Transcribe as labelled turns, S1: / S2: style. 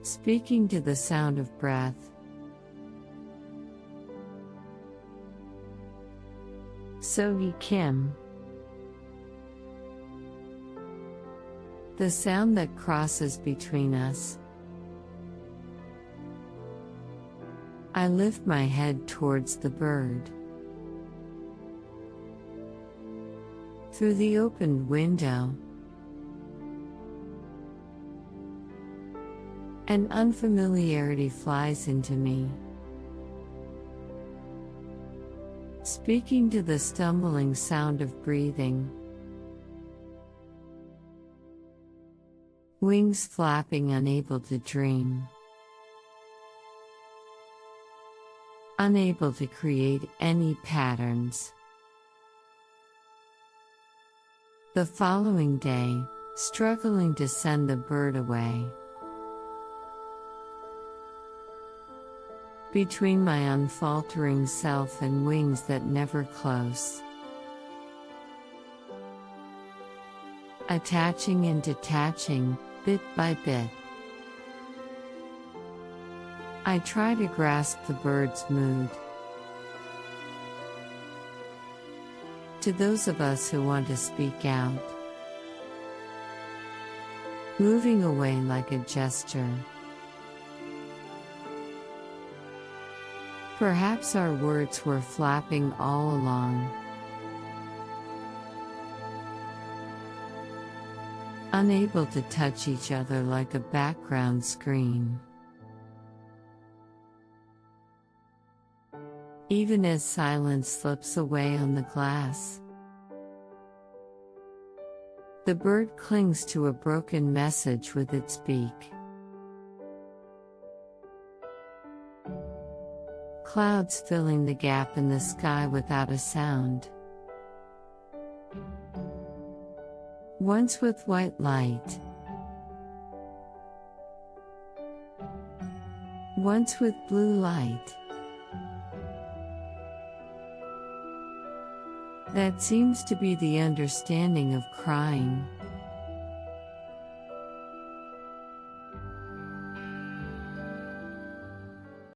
S1: speaking to the sound of breath. Sohee Kim. The sound that crosses between us. I lift my head towards the bird. Through the opened window, an unfamiliarity flies into me, speaking to the stumbling sound of breathing. Wings flapping, unable to dream, unable to create any patterns. The following day, struggling to send the bird away. Between my unfaltering self and wings that never close. Attaching and detaching, bit by bit. I try to grasp the bird's mood. To those of us who want to speak out, moving away like a gesture. Perhaps our words were flapping all along, unable to touch each other like a background screen. Even as silence slips away on the glass, the bird clings to a broken message with its beak. Clouds filling the gap in the sky without a sound. Once with white light, once with blue light. That seems to be the understanding of crying.